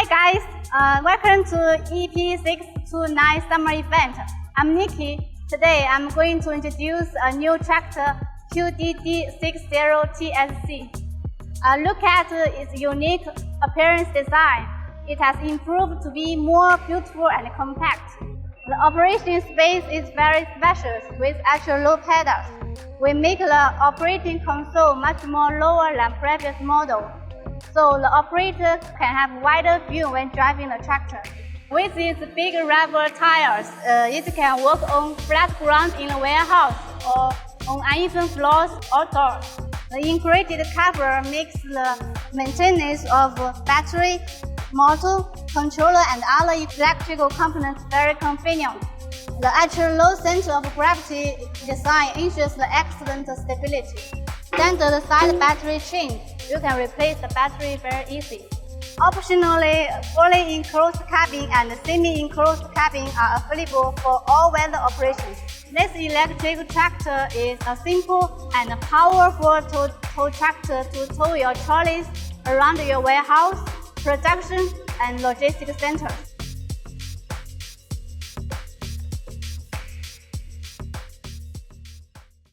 Hi guys, welcome to EP601 summer event. I'm Nikki. Today I'm going to introduce a new tractor QDD601T. Look at its unique appearance design. It has improved to be more beautiful and compact. The operation space is very spacious with actual low pedals. We make the operating console much more lower than previous model, so the operator can have wider view when driving the tractor. With its big rubber tires, it can work on flat ground in a warehouse or on uneven floors outdoors. The integrated cover makes the maintenance of battery, motor, controller, and other electrical components very convenient. The actual low center of gravity design ensures the excellent stability. Standard side battery change, you can replace the battery very easy. Optionally, fully enclosed cabin and semi-enclosed cabin are available for all weather operations. This electric tractor is a simple and powerful tow tractor to tow your trolleys around your warehouse, production, and logistics centers.